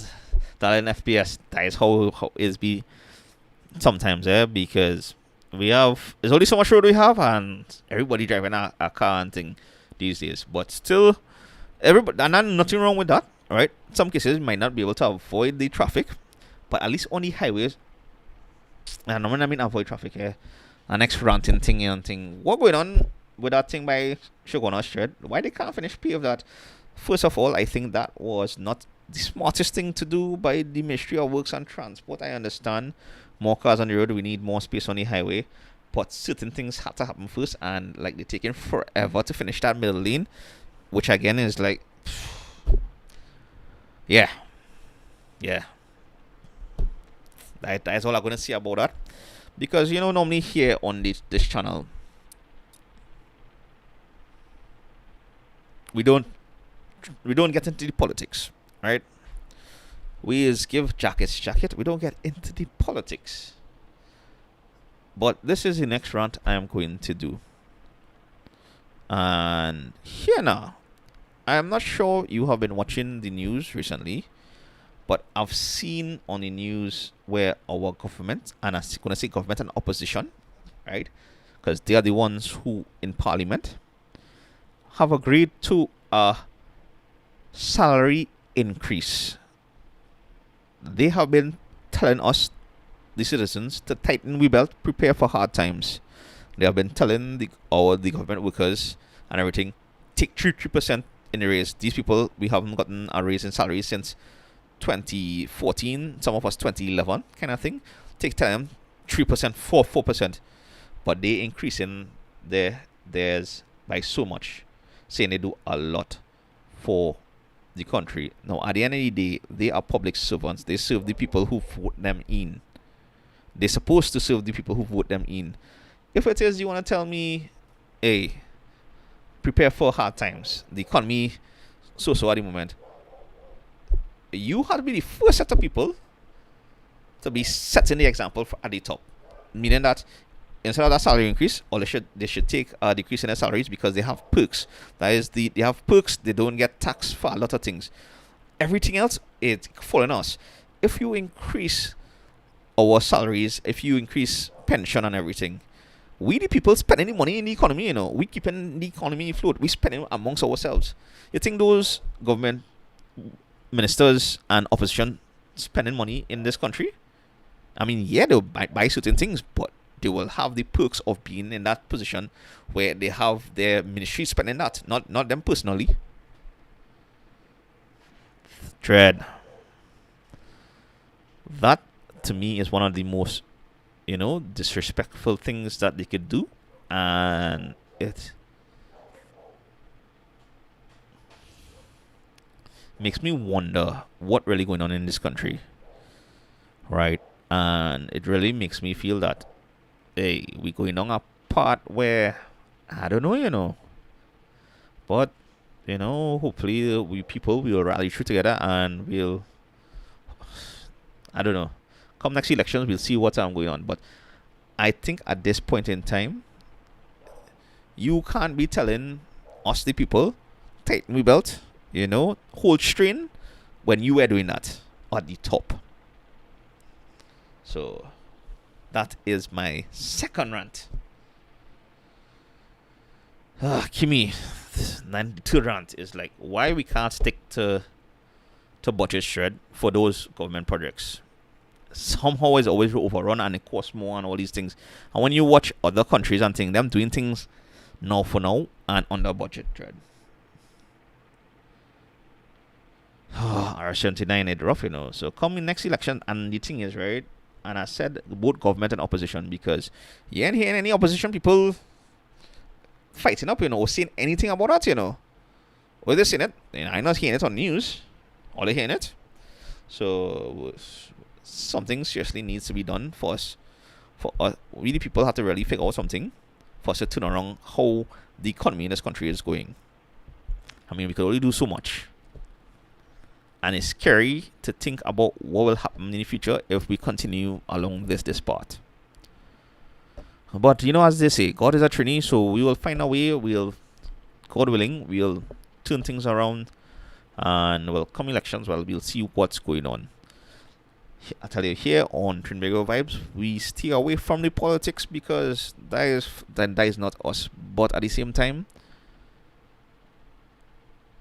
that in FPS, that is how it be sometimes, because there's only so much road we have, and everybody driving a car and thing these days. But still, everybody, and nothing wrong with that, right? Some cases you might not be able to avoid the traffic, but at least on the highways, and when I mean avoid traffic here, the next ranting thing and thing. What going on with that thing by Shogun Street? Why they can't finish pay of that? First of all, I think that was not the smartest thing to do by the Ministry of Works and Transport. I understand more cars on the road, we need more space on the highway, but certain things had to happen first, and like they're taking forever to finish that middle lane, which again is like, yeah, yeah. That's all I'm gonna say about that, because normally here on this channel we don't get into the politics, right? We just give jackets jacket. We don't get into the politics. But this is the next rant I am going to do. And here now, I am not sure you have been watching the news recently, but I've seen on the news where our government, and I'm going to say government and opposition, right? Because they are the ones who in parliament have agreed to a salary increase. They have been telling us, the citizens, to tighten we belt, prepare for hard times. They have been telling the government workers and everything, take 3% in the raise. These people, we haven't gotten a raise in salary since 2014, some of us 2011 kind of thing. Take time, 3%, 4%, but they increasing theirs by so much, saying they do a lot for the country. Now, at the end of the day, they are public servants. They serve the people who vote them in. They're supposed to serve the people who vote them in. If it is you want to tell me, hey, prepare for hard times, the economy so at the moment, you have to be the first set of people to be setting the example at the top. Meaning that instead of that salary increase, or they should take a decrease in their salaries, because they have perks. That is, they have perks. They don't get taxed for a lot of things. Everything else, it's falling us. If you increase our salaries, if you increase pension and everything, we the people spending the money in the economy. We keeping the economy afloat. We spending amongst ourselves. You think those government ministers and opposition spending money in this country? I mean, yeah, they'll buy certain things, but they will have the perks of being in that position where they have their ministry spending that, not them personally. Dread. That to me is one of the most, disrespectful things that they could do, and it makes me wonder what really going on in this country, right? And it really makes me feel that, hey, we going on a part where I don't know, but hopefully we people will rally through together, and we'll, I don't know, come next elections we'll see what's going on. But I think at this point in time, you can't be telling us the people, tighten we belt, hold strain, when you were doing that at the top. So that is my second rant. Kimmy, the third rant is like, why we can't stick to budget shred for those government projects. Somehow it's always overrun, and it costs more and all these things. And when you watch other countries and things, them doing things now for now and under budget dread. R79 is rough, So coming next election, and the thing is, right, and I said both government and opposition, because you ain't hearing any opposition people fighting up, or saying anything about that, Or they saying it, I'm not hearing it on news. Or they hearing it. So something seriously needs to be done for us. We the people have to really figure out something for us to turn around how the economy in this country is going. I mean, we could only do so much. And it's scary to think about what will happen in the future if we continue along this path. But as they say, God is a Trini, so we will find a way. God willing, we'll turn things around, and come elections, we'll see what's going on. I tell you, here on Trinbago Vibes, we stay away from the politics, because that is not us. But at the same time,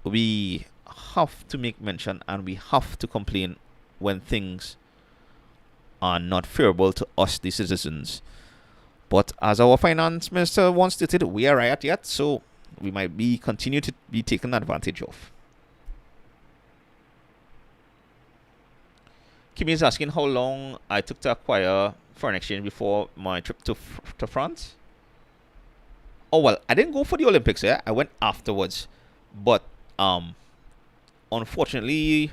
we have to make mention, and we have to complain when things are not favorable to us, the citizens. But as our finance minister once stated, we are right yet, so we might continue to be taken advantage of. Kimmy is asking how long I took to acquire foreign exchange before my trip to France. Oh well, I didn't go for the Olympics. Yeah, I went afterwards, but um, unfortunately,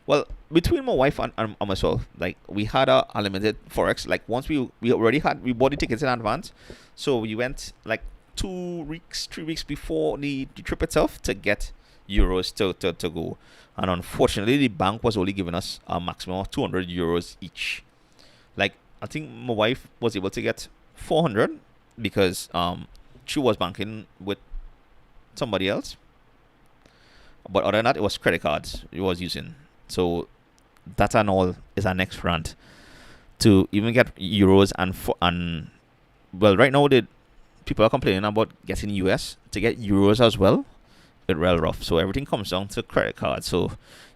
well, between my wife and myself, like we had a limited forex. Like once we bought the tickets in advance, so we went like 2 weeks, 3 weeks before the trip itself to get euros to go. And unfortunately, the bank was only giving us a maximum of 200 euros each. Like I think my wife was able to get 400 because she was banking with somebody else. But other than that, it was credit cards he was using. So that and all is our next rant. To even get euros and well, right now the people are complaining about getting US to get euros as well. It's real rough. So everything comes down to credit card. So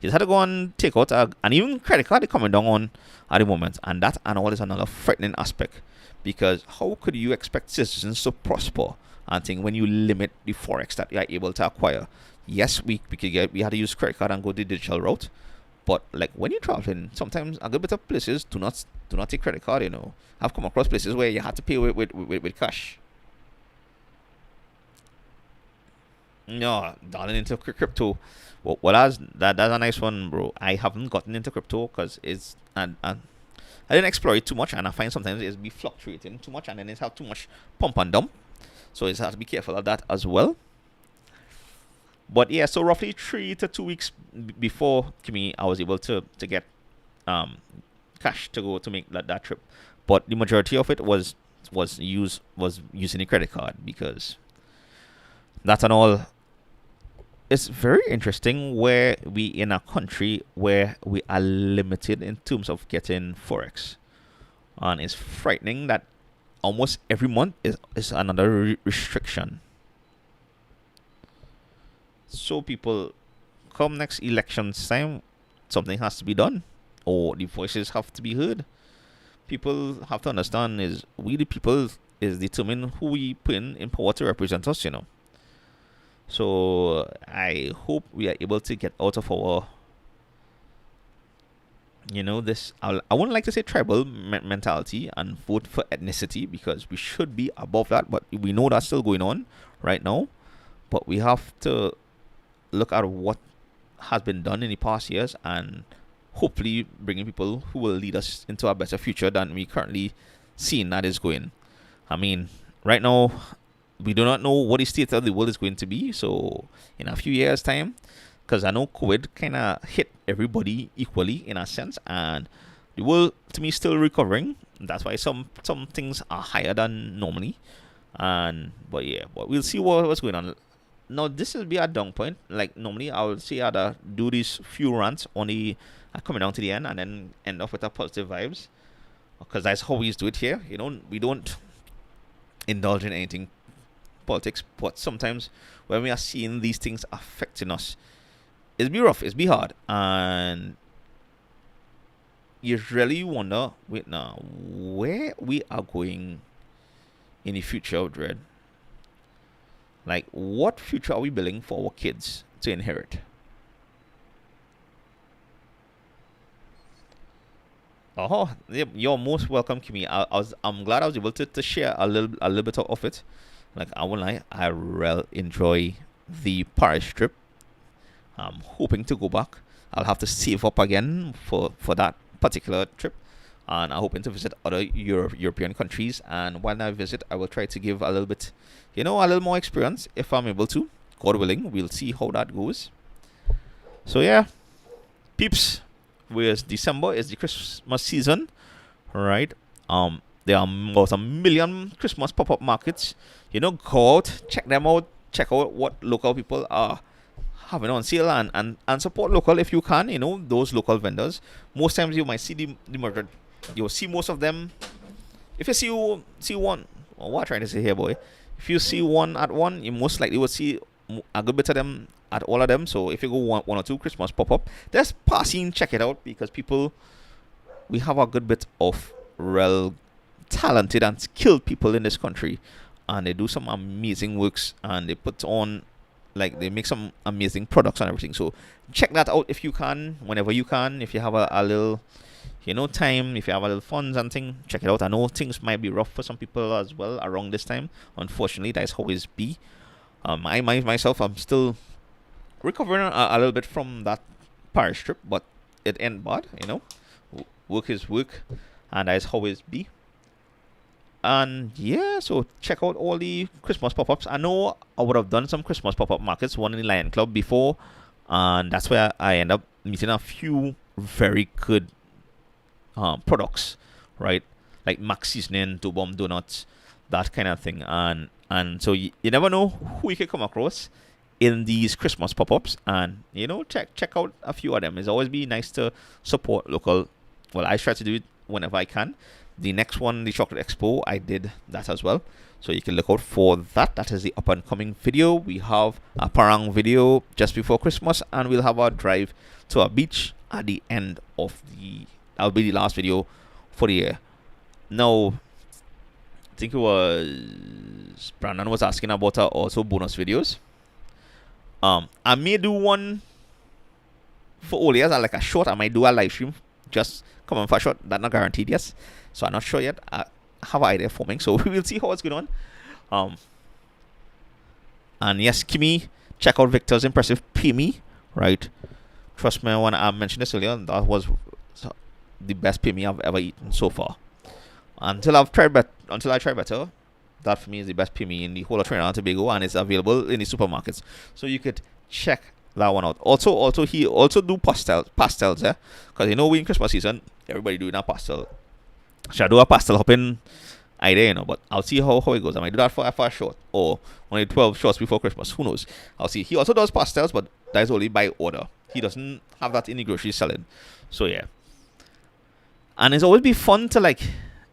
you just had to go and take out and even credit card is coming down on at the moment. And that and all is another frightening aspect. Because how could you expect citizens to prosper and think when you limit the forex that you are able to acquire? Yes, we had to use credit card and go the digital route. But like when you're traveling, sometimes a good bit of places do not take credit card. I've come across places where you had to pay with cash. No, darling, into crypto. Well, that's a nice one, bro. I haven't gotten into crypto because it's and I didn't explore it too much, and I find sometimes it's be fluctuating too much, and then it's have too much pump and dump. So it's have to be careful of that as well. But yeah, so roughly 3 to 2 weeks before Kimmy, I was able to get cash to go to make that trip. But the majority of it was using a credit card because that and all. It's very interesting where we in a country where we are limited in terms of getting forex, and it's frightening that almost every month is another restriction. So people, come next elections time, something has to be done, or the voices have to be heard. People have to understand is we the people is determine who we put in power to represent us. So I hope we are able to get out of our, this. I wouldn't like to say tribal mentality and vote for ethnicity because we should be above that, but we know that's still going on right now. But we have to look at what has been done in the past years and hopefully bringing people who will lead us into a better future than we currently seeing that is going. I mean, right now, we do not know what the state of the world is going to be. So in a few years' time, because I know COVID kind of hit everybody equally in a sense, and the world to me is still recovering. That's why some things are higher than normally. But we'll see what's going on. Now this will be a down point. Like normally I would say I'd do these few rants only coming down to the end and then end off with a positive vibes. Because that's how we do it here. We don't indulge in anything politics, but sometimes when we are seeing these things affecting us, it's be rough, it's be hard, and you really wonder, wait now, where we are going in the future of Dread. Like, what future are we building for our kids to inherit? Oh, you're most welcome, Kimmy. I'm glad I was able to share a little bit of it. Like I won't lie, I really enjoy the Paris trip. I'm hoping to go back. I'll have to save up again for that particular trip, and I'm hoping to visit other European countries. And when I visit, I will try to give a little bit, a little more experience if I'm able to. God willing, we'll see how that goes. So yeah, peeps. Whereas December is the Christmas season, right? There are about 1 million Christmas pop-up markets. Go out, check them out, check out what local people are having on sale and support local if you can, those local vendors. Most times you might see the market, you'll see most of them. If you see one, what I'm trying to say here, boy, if you see one at one, you most likely will see a good bit of them at all of them. So if you go one or two Christmas pop-up, just passing, check it out, because we have a good bit of real talented and skilled people in this country, and they do some amazing works, and they put on, like, they make some amazing products and everything. So check that out if you can, whenever you can. If you have a little time, if you have a little funds and thing, check it out. I know things might be rough for some people as well around this time. Unfortunately, that's always be. Myself, I'm still recovering a little bit from that Paris trip, but it ain't bad. Work is work, and that's always be. And yeah, so check out all the Christmas pop-ups. I know I would have done some Christmas pop-up markets, one in the Lion Club before, and that's where I end up meeting a few very good products, right? Like Max Seasoning, Two Bomb Donuts, that kind of thing. And so you never know who you can come across in these Christmas pop-ups, and check out a few of them. It's always be nice to support local. Well, I try to do it whenever I can. The next one, the Chocolate Expo, I did that as well. So you can look out for that. That is the up and coming video. We have a Parang video just before Christmas, and we'll have our drive to a beach at the end of that'll be the last video for the year. Now, I think it was Brandon was asking about also bonus videos. I may do one for all years, like a short. I might do a live stream, just come on for a short. That's not guaranteed, yes. So I'm not sure yet. I have an idea forming, so we will see how it's going on. And yes, Kimmy, check out Victor's impressive pay me, right? Trust me, when I mentioned this earlier, that was the best pay me I've ever eaten so far. Until I try better, that for me is the best pay me in the whole of Trinidad and Tobago, and it's available in the supermarkets. So you could check that one out. Also he also do pastels, yeah, because we in Christmas season everybody doing a pastel. Should I do a pastel hopping idea, but I'll see how it goes. I might do that for a short, or only 12 shorts before Christmas. Who knows? I'll see. He also does pastels, but that is only by order. He doesn't have that in the grocery selling. So yeah. And it's always be fun to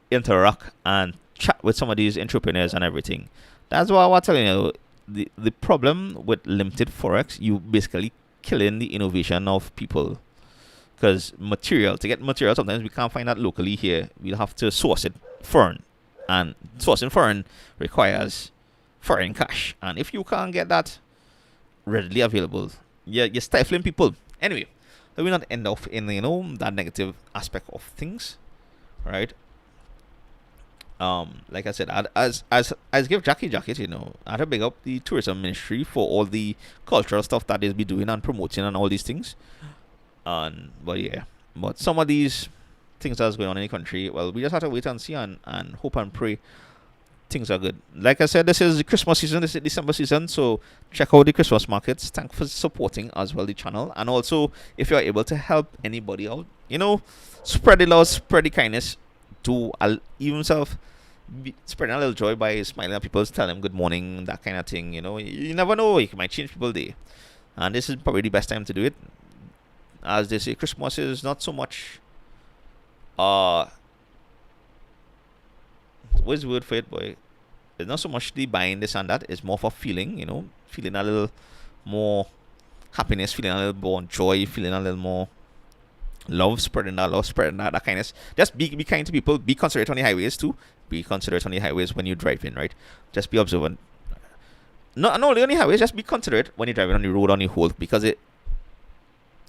interact and chat with some of these entrepreneurs and everything. That's why I was telling you, the problem with limited forex, you basically killing the innovation of people. Because to get material, sometimes we can't find that locally here. We'll have to source it foreign. And sourcing foreign requires foreign cash. And if you can't get that readily available, you're stifling people. Anyway, let me not end off in that negative aspect of things, right? Like I said, as give Jackie jacket, I had to big up the tourism ministry for all the cultural stuff that they'll be doing and promoting and all these things. But some of these things that's going on in the country, well, we just have to wait and see and hope and pray things are good. Like I said, this is the Christmas season, this is December season, so check out the Christmas markets. Thanks for supporting as well the channel, and also if you're able to help anybody out, spread the love, spread the kindness, to even self spreading a little joy by smiling at people, telling them good morning, that kind of thing. You never know, it might change people's day, and this is probably the best time to do it. As they say, Christmas is not so much what's the word for it, boy? It's not so much the buying this and that. It's more for feeling, feeling a little more happiness, feeling a little more joy, feeling a little more love, spreading that kindness. Just be kind to people. Be considerate on the highways too. Be considerate on the highways when you drive in, right? Just be observant. Not only on the highways, just be considerate when you're driving on the road on the whole, because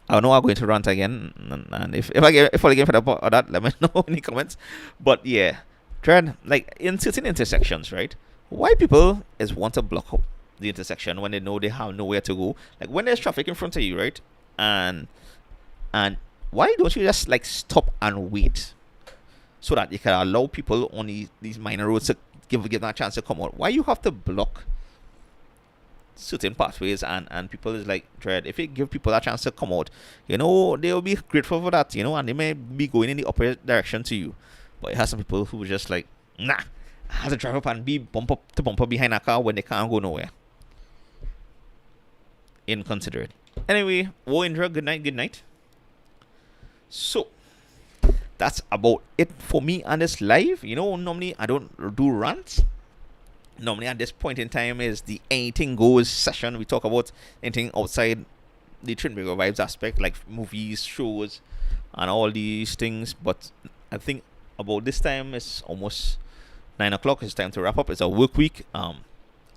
I know I'm going to rant again, and if I get fed up of that, let me know in the comments. But yeah, dread, in certain intersections, right? Why people want to block up the intersection when they know they have nowhere to go? Like when there's traffic in front of you, right? And why don't you just stop and wait so that you can allow people on these minor roads to give them a chance to come out? Why you have to block certain pathways and people is dread? If you give people a chance to come out, they'll be grateful for that, and they may be going in the opposite direction to you. But it has some people who just nah, I have to drive up and be bumper behind a car when they can't go nowhere. Inconsiderate. Anyway, Indra, good night. So that's about it for me on this live. Normally I don't do rants. Normally at this point in time is the anything goes session. We talk about anything outside the Trinbago Vibes aspect, like movies, shows, and all these things. But I think about this time it's almost 9 o'clock. It's time to wrap up. It's a work week.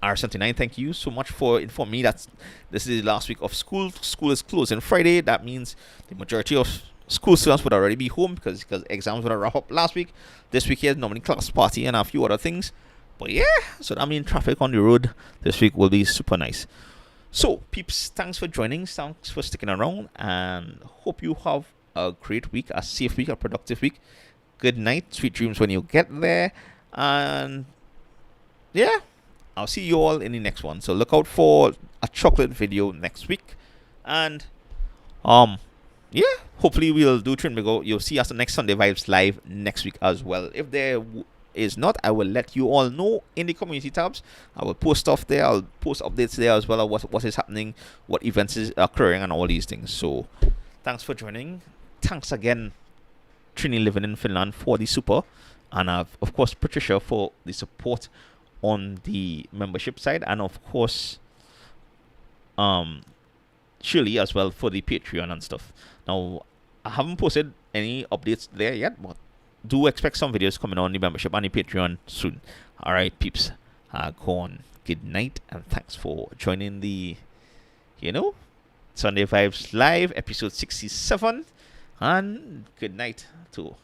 R79, thank you so much for informing me that this is the last week of school. School is closing Friday. That means the majority of school students would already be home because exams would have wrapped up last week. This week here normally class party and a few other things. But yeah, so I mean traffic on the road this week will be super nice. So peeps, thanks for joining, thanks for sticking around, and hope you have a great week, a safe week, a productive week. Good night, sweet dreams when you get there, and yeah, I'll see you all in the next one. So look out for a chocolate video next week, and yeah, hopefully we'll do Trinbago. You'll see us the next Sunday Vibes live next week as well. If there is not, I will let you all know in the community tabs. I will post stuff there. I'll post updates there as well of what is happening, what events is occurring, and all these things. So thanks for joining. Thanks again, Trini living in Finland, for the super, and of course Patricia for the support on the membership side, and of course Shirley as well for the Patreon and stuff. Now I haven't posted any updates there yet, but do expect some videos coming on the membership and the Patreon soon. Alright peeps, go on, good night, and thanks for joining the Sunday Vibes Live episode 67, and good night to